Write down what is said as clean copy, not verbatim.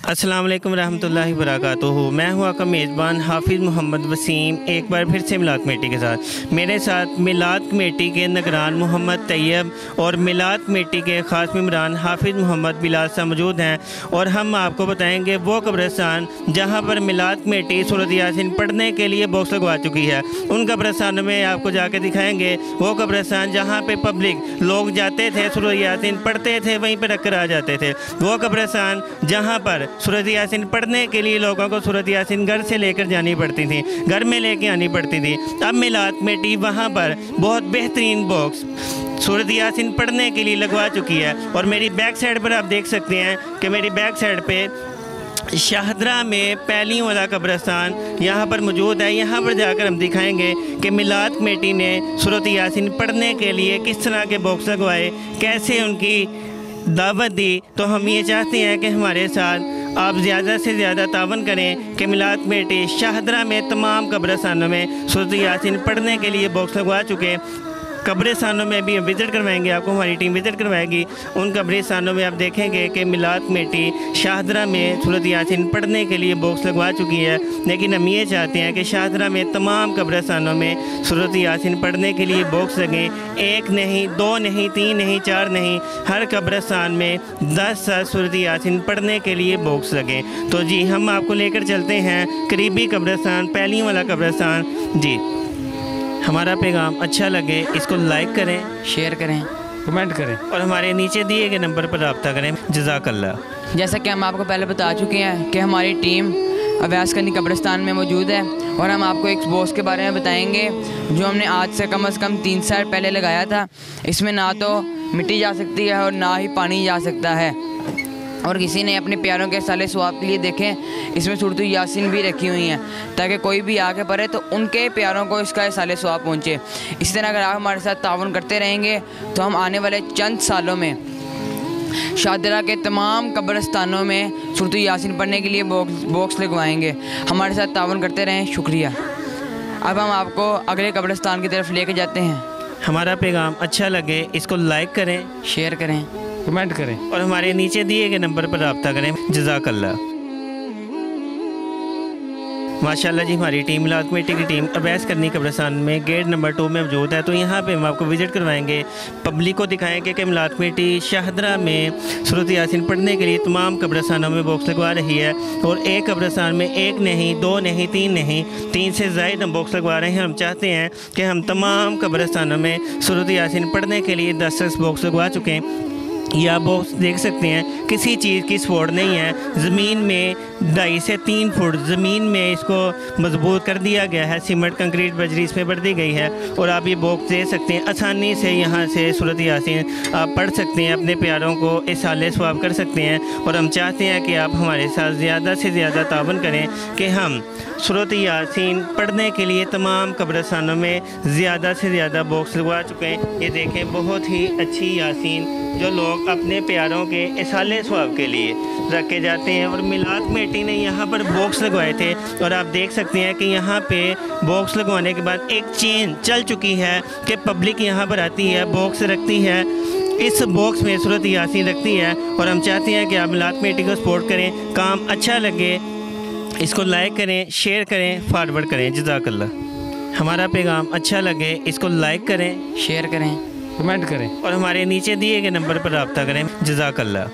अस्सलाम वालेकुम रहमतुल्लाहि वबरकातुहू। मैं हूँ आपका मेज़बान हाफिज़ मोहम्मद वसीम, एक बार फिर से मिलाद कमेटी के साथ। मेरे साथ मिलाद कमेटी के निगरान मोहम्मद तैयब और मिलाद कमेटी के ख़ास मेम्बरान हाफिज़ मोहम्मद बिलाल साहब मौजूद हैं, और हम आपको बताएंगे वो कब्रिस्तान जहाँ पर मिलाद कमेटी सूरत यासीन पढ़ने के लिए बॉक्स लगवा चुकी है। उन कब्रिस्तानों में आपको जाके दिखाएँगे वो कब्रिस्तान जहाँ पर पब्लिक लोग जाते थे, सूरत यासीन पढ़ते थे, वहीं पर रख कर आ जाते थे। वो कब्रिस्तान जहाँ पर सूरत यासीन पढ़ने के लिए लोगों को सूरत यासीन घर से लेकर जानी पड़ती थी, घर में लेके आनी पड़ती थी। अब मिलाद कमेटी वहाँ पर बहुत बेहतरीन बॉक्स सूरत यासीन पढ़ने के लिए लगवा चुकी है। और मेरी बैक साइड पर आप देख सकते हैं कि मेरी बैक साइड पे शाहदरा में पहली वाला कब्रिस्तान यहाँ पर मौजूद है। यहाँ पर जाकर हम दिखाएंगे कि मिलाद कमेटी ने सूरत यासीन पढ़ने के लिए किस तरह के बॉक्स लगवाए, कैसे उनकी दावत दी। तो हम ये चाहते हैं कि हमारे साथ आप ज़्यादा से ज़्यादा तावन करें कि मिलाद कमेटी शाहदरा में तमाम कब्रिस्तानों में सूरत यासीन पढ़ने के लिए बॉक्स लगवा चुके। कब्रिस्तानों में भी विज़िट करवाएंगे, आपको हमारी टीम विज़िट करवाएगी। उन कब्रिस्तानों में आप देखेंगे कि मिलाद कमेटी शाहदरा में सूरत यासीन पढ़ने के लिए बॉक्स लगवा चुकी है। लेकिन हम ये चाहते हैं कि शाहदरा में तमाम कब्रिस्तानों में सूरत यासीन पढ़ने के लिए बॉक्स लगें। एक नहीं, दो नहीं, तीन नहीं, चार नहीं, हर कब्रिस्तान में 10 सूरत यासीन पढ़ने के लिए बॉक्स लगें। तो जी हम आपको लेकर चलते हैं करीबी कब्रिस्तान, पहली वाला कब्रिस्तान। जी हमारा पैगाम अच्छा लगे इसको लाइक करें, शेयर करें, कमेंट करें और हमारे नीचे दिए गए नंबर पर रब्ता करें। जज़ाकल्लाह। जैसा कि हम आपको पहले बता चुके हैं कि हमारी टीम अवैस करनी कब्रिस्तान में मौजूद है, और हम आपको एक बॉक्स के बारे में बताएंगे जो हमने आज से कम तीन साल पहले लगाया था। इसमें ना तो मिट्टी जा सकती है और ना ही पानी जा सकता है। और किसी ने अपने प्यारों के साले स्वाब के लिए देखें, इसमें सूरत यासीन भी रखी हुई हैं ताकि कोई भी आगे पढ़े तो उनके प्यारों को इसका साले स्वाब पहुँचे। इसी तरह अगर आप हमारे साथ ताउन करते रहेंगे तो हम आने वाले चंद सालों में शाहदरा के तमाम कब्रिस्तानों में सूरत यासीन पढ़ने के लिए बॉक्स लगवाएंगे। हमारे साथ ताउन करते रहें, शुक्रिया। अब हम आपको अगले कब्रिस्तान की तरफ लेके जाते हैं। हमारा पैगाम अच्छा लगे इसको लाइक करें, शेयर करें, कमेंट करें और हमारे नीचे दिए गए नंबर पर रब्ता करें। जज़ाकल्लाह। माशाल्लाह जी, हमारी टीम मिलाद कमेटी की टीम अवैस करनी कब्रिस्तान में गेट नंबर 2 में मौजूद है। तो यहाँ पे हम आपको विज़िट करवाएंगे, पब्लिक को दिखाएंगे कि मिलाद कमेटी शाहदरा में सूरत यासीन पढ़ने के लिए तमाम कब्रिस्तानों में बॉक्स लगवा रही है। और एक कब्रिस्तान में एक नहीं, दो नहीं, तीन नहीं, 3 से ज़ायद हम बॉक्स लगवा रहे हैं। हम चाहते हैं कि हम तमाम कब्रिस्तानों में सूरत यासीन पढ़ने के लिए 10 बॉक्स लगवा चुके हैं। ये आप बॉक्स देख सकते हैं, किसी चीज़ की सपोर्ट नहीं है। ज़मीन में 2.5 से 3 फुट ज़मीन में इसको मजबूत कर दिया गया है, सीमेंट कंक्रीट बजरी इसमें भर दी गई है। और आप ये बॉक्स दे सकते हैं, आसानी से यहाँ से सूरत यासीन आप पढ़ सकते हैं, अपने प्यारों को इसाले स्वाब कर सकते हैं। और हम चाहते हैं कि आप हमारे साथ ज़्यादा से ज़्यादा तावन करें कि हम सूरत यासीन पढ़ने के लिए तमाम कब्रिस्तानों में ज़्यादा से ज़्यादा बॉक्स लगवा चुके हैं। ये देखें, बहुत ही अच्छी यासीन जो लोग अपने प्यारों के इसाले स्वाब के लिए रखे जाते हैं। और मिलाद कमेटी ने यहाँ पर बॉक्स लगवाए थे, और आप देख सकते हैं कि यहाँ पे बॉक्स लगवाने के बाद एक चेन चल चुकी है कि पब्लिक यहाँ पर आती है, बॉक्स रखती है, इस बॉक्स में सूरत यासीन रखती है। और हम चाहते हैं कि आप मिलाद कमेटी को सपोर्ट करें, काम अच्छा लगे इसको लाइक करें, शेयर करें, फॉरवर्ड करें। जज़ाकल्लाह। हमारा पैगाम अच्छा लगे इसको लाइक करें, शेयर करें, कमेंट करें और हमारे नीचे दिए गए नंबर पर रब्ता करें। जज़ाकल्लाह।